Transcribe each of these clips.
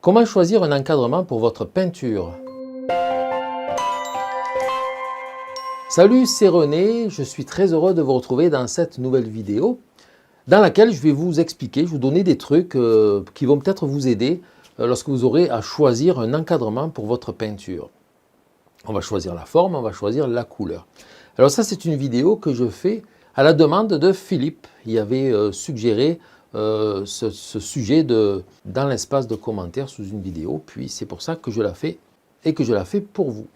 Comment choisir un encadrement pour votre peinture? Salut, c'est René, je suis très heureux de vous retrouver dans cette nouvelle vidéo dans laquelle je vais vous expliquer, je vais vous donner des trucs qui vont peut-être vous aider lorsque vous aurez à choisir un encadrement pour votre peinture. On va choisir la forme, on va choisir la couleur. Alors ça, c'est une vidéo que je fais à la demande de Philippe. Il avait suggéré ce sujet dans l'espace de commentaires sous une vidéo, puis c'est pour ça que je la fais et que je la fais pour vous.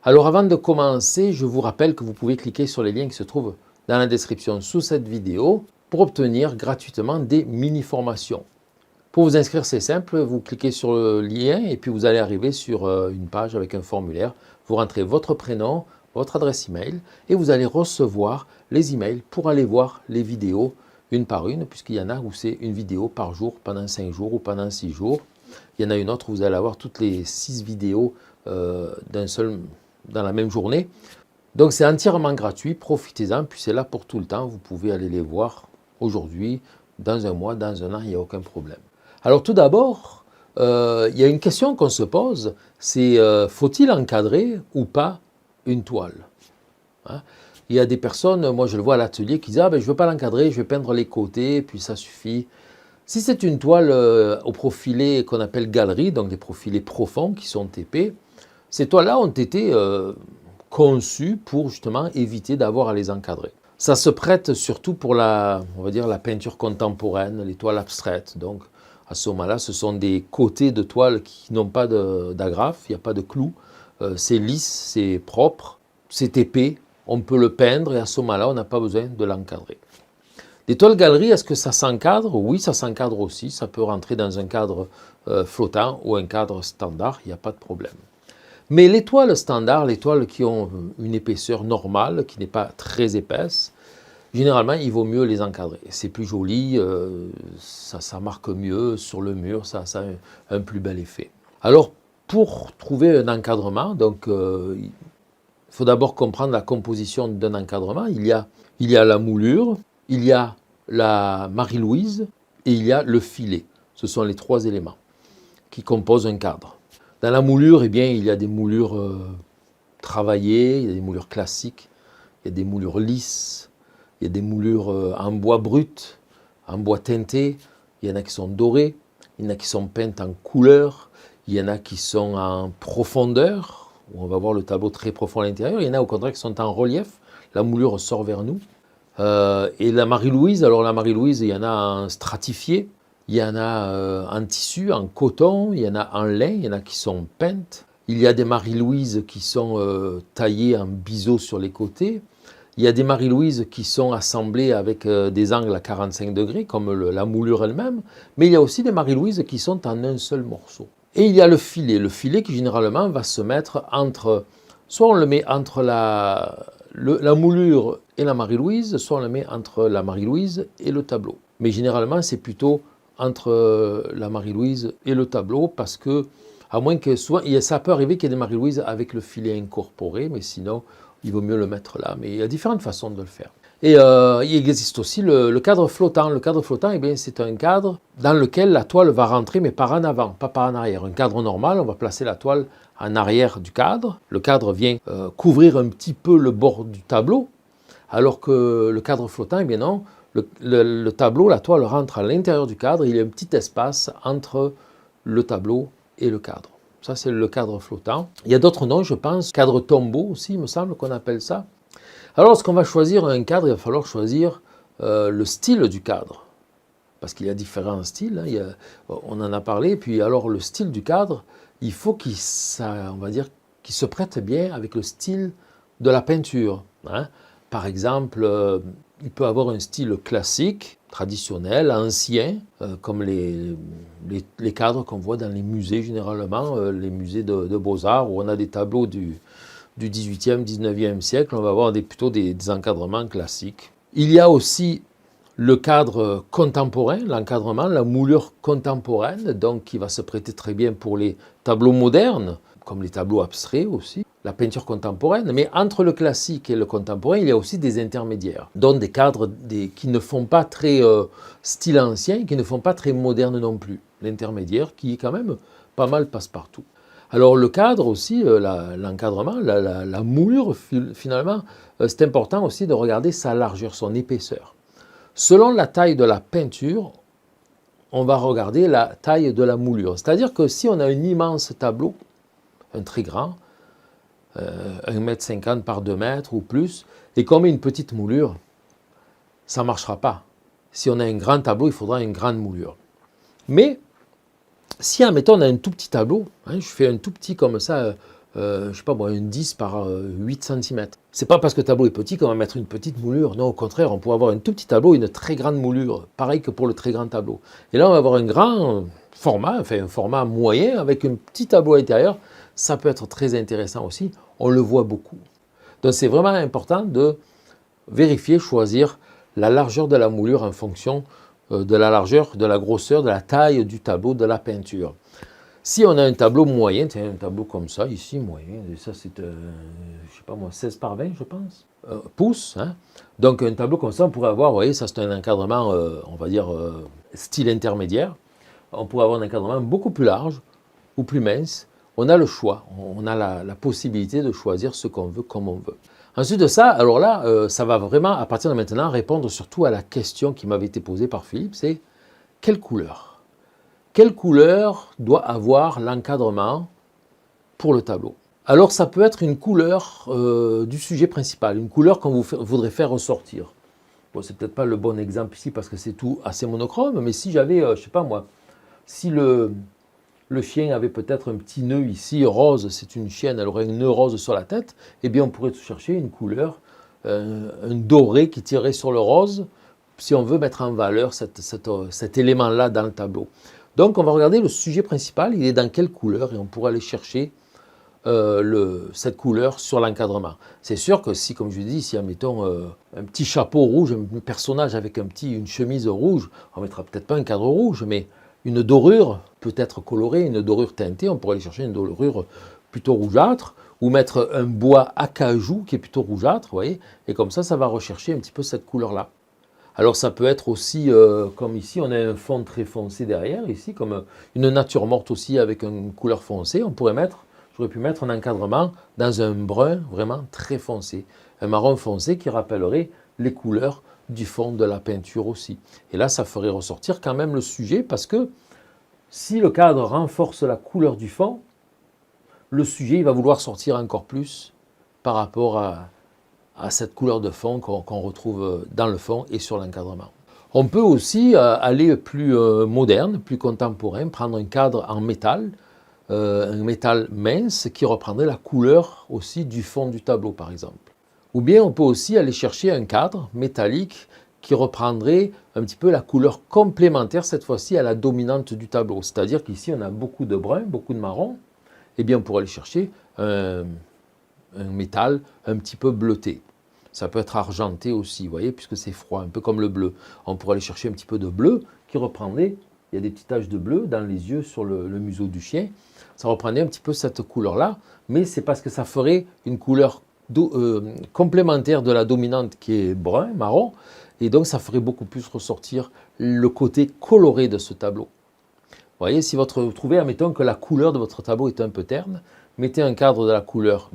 Alors avant de commencer, je vous rappelle que vous pouvez cliquer sur les liens qui se trouvent dans la description sous cette vidéo pour obtenir gratuitement des mini-formations. Pour vous inscrire, c'est simple, vous cliquez sur le lien et puis vous allez arriver sur une page avec un formulaire. Vous rentrez votre prénom, votre adresse email et vous allez recevoir les emails pour aller voir les vidéos une par une, puisqu'il y en a où c'est une vidéo par jour pendant 5 jours ou pendant 6 jours. Il y en a une autre où vous allez avoir toutes les 6 vidéos dans la même journée. Donc c'est entièrement gratuit, profitez-en, puis c'est là pour tout le temps. Vous pouvez aller les voir aujourd'hui, dans un mois, dans un an, il n'y a aucun problème. Alors tout d'abord, il y a une question qu'on se pose, c'est faut-il encadrer ou pas une toile, hein? Il y a des personnes, moi je le vois à l'atelier, qui disent « Ah ben je ne veux pas l'encadrer, je vais peindre les côtés, puis ça suffit ». Si c'est une toile au profilé qu'on appelle galerie, donc des profilés profonds qui sont épais, ces toiles-là ont été conçues pour justement éviter d'avoir à les encadrer. Ça se prête surtout pour on va dire la peinture contemporaine, les toiles abstraites. Donc à ce moment-là, ce sont des côtés de toile qui n'ont pas d'agrafe, il n'y a pas de clous, c'est lisse, c'est propre, c'est épais, on peut le peindre et à ce moment-là, on n'a pas besoin de l'encadrer. Les toiles galeries, est-ce que ça s'encadre? Oui, ça s'encadre aussi, ça peut rentrer dans un cadre flottant ou un cadre standard, il n'y a pas de problème. Mais les toiles standards, les toiles qui ont une épaisseur normale, qui n'est pas très épaisse, généralement, il vaut mieux les encadrer. C'est plus joli, ça marque mieux sur le mur, ça a un plus bel effet. Alors, pour trouver un encadrement, donc, il faut d'abord comprendre la composition d'un encadrement. Il y a la moulure, il y a la Marie-Louise et il y a le filet. Ce sont les 3 éléments qui composent un cadre. Dans la moulure, eh bien, il y a des moulures travaillées, il y a des moulures classiques, il y a des moulures lisses, il y a des moulures en bois brut, en bois teinté, il y en a qui sont dorées, il y en a qui sont peintes en couleur, il y en a qui sont en profondeur, où on va voir le tableau très profond à l'intérieur, il y en a au contraire qui sont en relief, la moulure sort vers nous. Et la Marie-Louise, alors la Marie-Louise, il y en a en stratifié, il y en a en tissu, en coton, il y en a en lin, il y en a qui sont peintes. Il y a des Marie-Louise qui sont taillées en biseau sur les côtés. Il y a des Marie-Louise qui sont assemblées avec des angles à 45 degrés, comme la moulure elle-même. Mais il y a aussi des Marie-Louise qui sont en un seul morceau. Et il y a le filet qui généralement va se mettre entre, soit on le met entre la moulure et la Marie-Louise, soit on le met entre la Marie-Louise et le tableau. Mais généralement, c'est plutôt entre la Marie-Louise et le tableau, parce que, à moins que souvent, ça peut arriver qu'il y ait des Marie-Louise avec le filet incorporé, mais sinon, il vaut mieux le mettre là. Mais il y a différentes façons de le faire. Et il existe aussi le cadre flottant. Le cadre flottant, eh bien, c'est un cadre dans lequel la toile va rentrer, mais par en avant, pas par en arrière. Un cadre normal, on va placer la toile en arrière du cadre. Le cadre vient couvrir un petit peu le bord du tableau, alors que le cadre flottant, eh bien non, le tableau, la toile rentre à l'intérieur du cadre, il y a un petit espace entre le tableau et le cadre. Ça, c'est le cadre flottant. Il y a d'autres noms, je pense, cadre tombeau aussi, il me semble qu'on appelle ça. Alors, lorsqu'on va choisir un cadre, il va falloir choisir le style du cadre. Parce qu'il y a différents styles, hein, on en a parlé. Puis alors, le style du cadre, il faut qu'il se prête bien avec le style de la peinture, hein. Par exemple, il peut avoir un style classique, traditionnel, ancien, comme les cadres qu'on voit dans les musées généralement, les musées de beaux-arts, où on a des tableaux du 18e, 19e siècle, on va avoir plutôt des encadrements classiques. Il y a aussi le cadre contemporain, l'encadrement, la moulure contemporaine, donc qui va se prêter très bien pour les tableaux modernes, comme les tableaux abstraits aussi, la peinture contemporaine. Mais entre le classique et le contemporain, il y a aussi des intermédiaires, donc des cadres qui ne font pas très style ancien, qui ne font pas très moderne non plus. l'intermédiaire, qui est quand même pas mal passe-partout. Alors le cadre aussi, l'encadrement, la moulure finalement, c'est important aussi de regarder sa largeur, son épaisseur. Selon la taille de la peinture, on va regarder la taille de la moulure. C'est-à-dire que si on a un immense tableau, un très grand, 1,50 m par 2 mètres ou plus, et qu'on met une petite moulure, ça ne marchera pas. Si on a un grand tableau, il faudra une grande moulure. Mais si, admettons, on a un tout petit tableau, je fais un tout petit comme ça, je ne sais pas moi, un 10 par 8 cm. C'est pas parce que le tableau est petit qu'on va mettre une petite moulure. Non, au contraire, on pourrait avoir un tout petit tableau et une très grande moulure. Pareil que pour le très grand tableau. Et là, on va avoir un grand format, enfin un format moyen avec un petit tableau à l'intérieur. Ça peut être très intéressant aussi. On le voit beaucoup. Donc c'est vraiment important de vérifier, choisir la largeur de la moulure en fonction de la largeur, de la grosseur, de la taille du tableau, de la peinture. Si on a un tableau moyen, un tableau comme ça, ici, moyen, et ça c'est, je sais pas moi, 16 par 20, je pense, pouces. Donc un tableau comme ça, on pourrait avoir, vous voyez, ça c'est un encadrement, on va dire, style intermédiaire. On pourrait avoir un encadrement beaucoup plus large ou plus mince. On a le choix, on a la possibilité de choisir ce qu'on veut, comme on veut. Ensuite de ça, alors là, ça va vraiment, à partir de maintenant, répondre surtout à la question qui m'avait été posée par Philippe, c'est quelle couleur? Quelle couleur doit avoir l'encadrement pour le tableau? Alors ça peut être une couleur du sujet principal, une couleur qu'on voudrait faire ressortir. Bon, c'est peut-être pas le bon exemple ici parce que c'est tout assez monochrome, mais si j'avais, je sais pas moi, si le chien avait peut-être un petit nœud ici, rose, c'est une chienne, elle aurait un nœud rose sur la tête, eh bien on pourrait chercher une couleur, un doré qui tirerait sur le rose, si on veut mettre en valeur cet élément-là dans le tableau. Donc on va regarder le sujet principal, il est dans quelle couleur, et on pourra aller chercher cette couleur sur l'encadrement. C'est sûr que si, comme je dis, si admettons un petit chapeau rouge, un personnage avec une chemise rouge, on ne mettra peut-être pas un cadre rouge, mais une dorure peut être colorée, une dorure teintée, on pourrait aller chercher une dorure plutôt rougeâtre, ou mettre un bois acajou qui est plutôt rougeâtre, vous voyez, et comme ça va rechercher un petit peu cette couleur-là. Alors ça peut être aussi, comme ici, on a un fond très foncé derrière, ici, comme une nature morte aussi avec une couleur foncée, j'aurais pu mettre un encadrement dans un brun vraiment très foncé, un marron foncé qui rappellerait les couleurs du fond de la peinture aussi. Et là, ça ferait ressortir quand même le sujet parce que si le cadre renforce la couleur du fond, le sujet il va vouloir sortir encore plus par rapport à cette couleur de fond qu'on retrouve dans le fond et sur l'encadrement. On peut aussi aller plus moderne, plus contemporain, prendre un cadre en métal, un métal mince qui reprendrait la couleur aussi du fond du tableau par exemple. Ou bien on peut aussi aller chercher un cadre métallique qui reprendrait un petit peu la couleur complémentaire cette fois-ci à la dominante du tableau. C'est-à-dire qu'ici on a beaucoup de brun, beaucoup de marron, et bien on pourrait aller chercher un métal un petit peu bleuté. Ça peut être argenté aussi, vous voyez, puisque c'est froid, un peu comme le bleu. On pourrait aller chercher un petit peu de bleu qui reprendrait, il y a des petites taches de bleu dans les yeux sur le museau du chien. Ça reprendrait un petit peu cette couleur-là, mais c'est parce que ça ferait une couleur complémentaire de la dominante qui est brun, marron, et donc ça ferait beaucoup plus ressortir le côté coloré de ce tableau. Vous voyez, si vous trouvez, admettons que la couleur de votre tableau est un peu terne, mettez un cadre de la couleur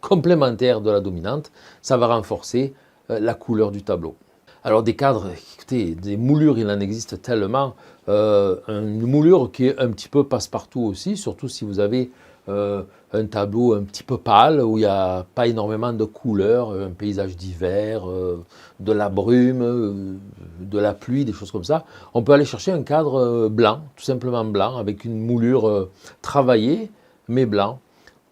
complémentaire de la dominante, ça va renforcer la couleur du tableau. Alors des cadres, écoutez, des moulures, il en existe tellement. Une moulure qui est un petit peu passe-partout aussi, surtout si vous avez un tableau un petit peu pâle, où il n'y a pas énormément de couleurs, un paysage d'hiver, de la brume, de la pluie, des choses comme ça. On peut aller chercher un cadre blanc, tout simplement blanc, avec une moulure travaillée, mais blanc.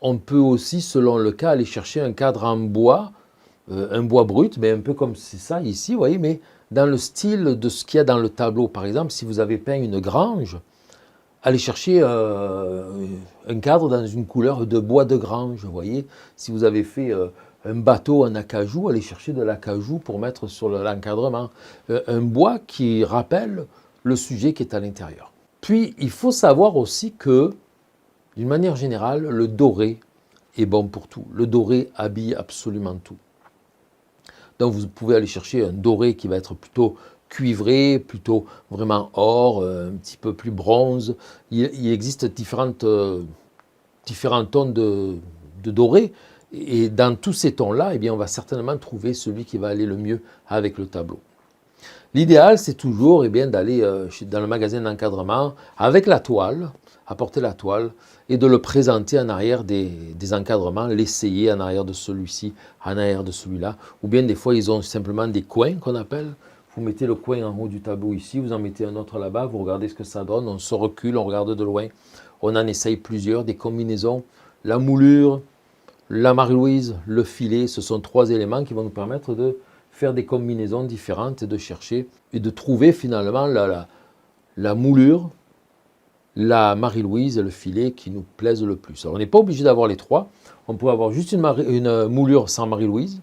On peut aussi, selon le cas, aller chercher un cadre en bois, un bois brut, mais un peu comme c'est ça ici, vous voyez, mais dans le style de ce qu'il y a dans le tableau. Par exemple, si vous avez peint une grange, allez chercher un cadre dans une couleur de bois de grange, vous voyez. Si vous avez fait un bateau en acajou, allez chercher de l'acajou pour mettre sur l'encadrement. Un bois qui rappelle le sujet qui est à l'intérieur. Puis, il faut savoir aussi que, d'une manière générale, le doré est bon pour tout. Le doré habille absolument tout. Donc vous pouvez aller chercher un doré qui va être plutôt cuivré, plutôt vraiment or, un petit peu plus bronze. Il existe différents tons de doré. Et dans tous ces tons-là, eh bien, on va certainement trouver celui qui va aller le mieux avec le tableau. L'idéal, c'est toujours d'aller dans le magasin d'encadrement avec la toile, apporter la toile et de le présenter en arrière des encadrements, l'essayer en arrière de celui-ci, en arrière de celui-là. Ou bien des fois, ils ont simplement des coins qu'on appelle. Vous mettez le coin en haut du tableau ici, vous en mettez un autre là-bas, vous regardez ce que ça donne, on se recule, on regarde de loin. On en essaye plusieurs, des combinaisons, la moulure, la Marie-Louise, le filet, ce sont 3 éléments qui vont nous permettre de faire des combinaisons différentes et de chercher et de trouver finalement la moulure, la Marie-Louise et le filet qui nous plaisent le plus. Alors, on n'est pas obligé d'avoir les 3. On pourrait avoir juste une moulure sans Marie-Louise.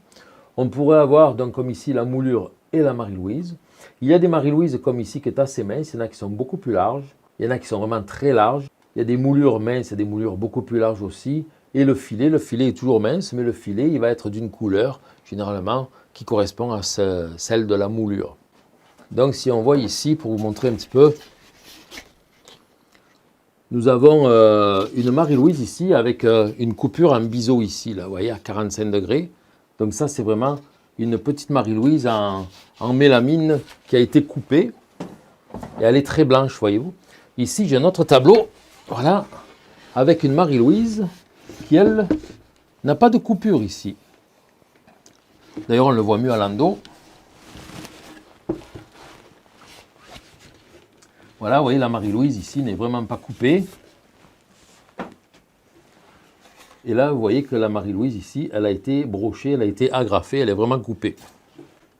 On pourrait avoir, donc comme ici, la moulure et la Marie-Louise. Il y a des Marie-Louise comme ici qui est assez mince. Il y en a qui sont beaucoup plus larges. Il y en a qui sont vraiment très larges. Il y a des moulures minces et des moulures beaucoup plus larges aussi. Et le filet est toujours mince, mais le filet, il va être d'une couleur, généralement, qui correspond à celle de la moulure. Donc si on voit ici, pour vous montrer un petit peu, nous avons une Marie-Louise ici avec une coupure en biseau ici, là, vous voyez, à 45 degrés. Donc ça, c'est vraiment une petite Marie-Louise en mélamine qui a été coupée. Et elle est très blanche, voyez-vous. Ici, j'ai un autre tableau, voilà, avec une Marie-Louise qui, elle, n'a pas de coupure ici. D'ailleurs, on le voit mieux à l'endos. Voilà, vous voyez, la Marie-Louise ici n'est vraiment pas coupée. Et là, vous voyez que la Marie-Louise ici, elle a été brochée, elle a été agrafée, elle est vraiment coupée.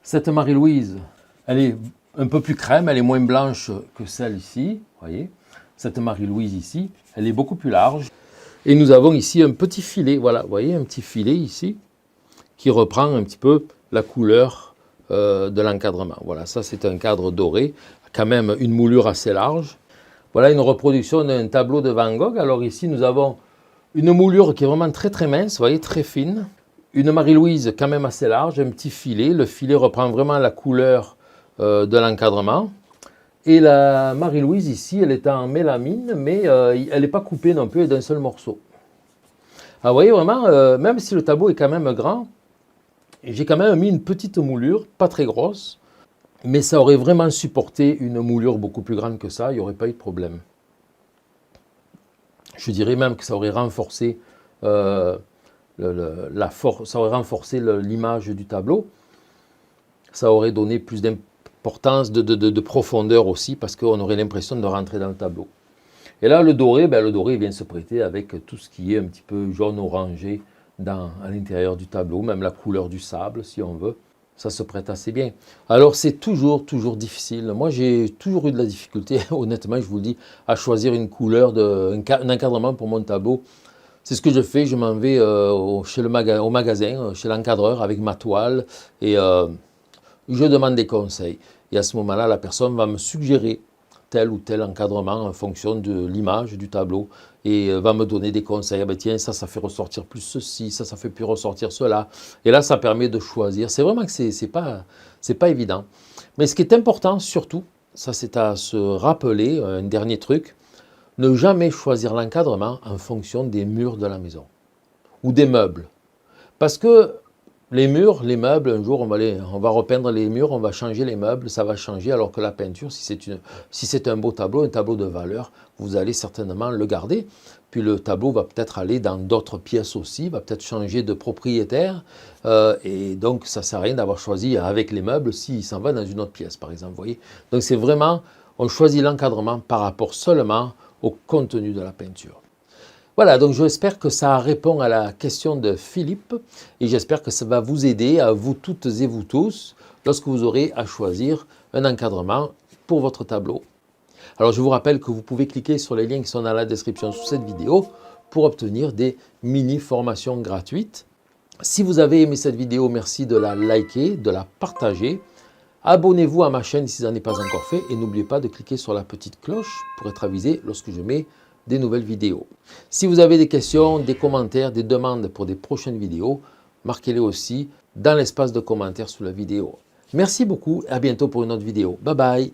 Cette Marie-Louise, elle est un peu plus crème, elle est moins blanche que celle ici, vous voyez. Cette Marie-Louise ici, elle est beaucoup plus large. Et nous avons ici un petit filet, voilà, vous voyez, un petit filet ici, qui reprend un petit peu la couleur de l'encadrement. Voilà, ça c'est un cadre doré, quand même une moulure assez large. Voilà une reproduction d'un tableau de Van Gogh. Alors ici nous avons une moulure qui est vraiment très très mince, vous voyez, très fine. Une Marie-Louise quand même assez large, un petit filet. Le filet reprend vraiment la couleur de l'encadrement. Et la Marie-Louise ici, elle est en mélamine, mais elle n'est pas coupée non plus d'un seul morceau. Alors vous voyez vraiment, même si le tableau est quand même grand, j'ai quand même mis une petite moulure, pas très grosse, mais ça aurait vraiment supporté une moulure beaucoup plus grande que ça, il n'y aurait pas eu de problème. Je dirais même que ça aurait renforcé ça aurait renforcé l'image du tableau. Ça aurait donné plus d'importance, de profondeur aussi, parce qu'on aurait l'impression de rentrer dans le tableau. Et là, le doré vient se prêter avec tout ce qui est un petit peu jaune-orangé à l'intérieur du tableau, même la couleur du sable, si on veut. Ça se prête assez bien. Alors, c'est toujours difficile. Moi, j'ai toujours eu de la difficulté, honnêtement, je vous le dis, à choisir une couleur, un encadrement pour mon tableau. C'est ce que je fais, je m'en vais au magasin, chez l'encadreur, avec ma toile, et je demande des conseils. Et à ce moment-là, la personne va me suggérer tel ou tel encadrement en fonction de l'image du tableau et va me donner des conseils. Ah ben tiens, ça fait ressortir plus ceci, ça fait plus ressortir cela. Et là, ça permet de choisir. C'est vraiment que c'est pas évident. Mais ce qui est important, surtout, ça c'est à se rappeler, un dernier truc, ne jamais choisir l'encadrement en fonction des murs de la maison ou des meubles. Parce que les murs, les meubles, un jour on va repeindre les murs, on va changer les meubles, ça va changer, alors que la peinture, si c'est un beau tableau, un tableau de valeur, vous allez certainement le garder. Puis le tableau va peut-être aller dans d'autres pièces aussi, va peut-être changer de propriétaire, et donc ça ne sert à rien d'avoir choisi avec les meubles s'il s'en va dans une autre pièce, par exemple, vous voyez. Donc c'est vraiment, on choisit l'encadrement par rapport seulement au contenu de la peinture. Voilà, donc j'espère que ça répond à la question de Philippe et j'espère que ça va vous aider, à vous toutes et vous tous, lorsque vous aurez à choisir un encadrement pour votre tableau. Alors je vous rappelle que vous pouvez cliquer sur les liens qui sont dans la description sous cette vidéo pour obtenir des mini-formations gratuites. Si vous avez aimé cette vidéo, merci de la liker, de la partager. Abonnez-vous à ma chaîne si ça n'est pas encore fait et n'oubliez pas de cliquer sur la petite cloche pour être avisé lorsque je mets des nouvelles vidéos. Si vous avez des questions, des commentaires, des demandes pour des prochaines vidéos, marquez-les aussi dans l'espace de commentaires sous la vidéo. Merci beaucoup et à bientôt pour une autre vidéo. Bye bye.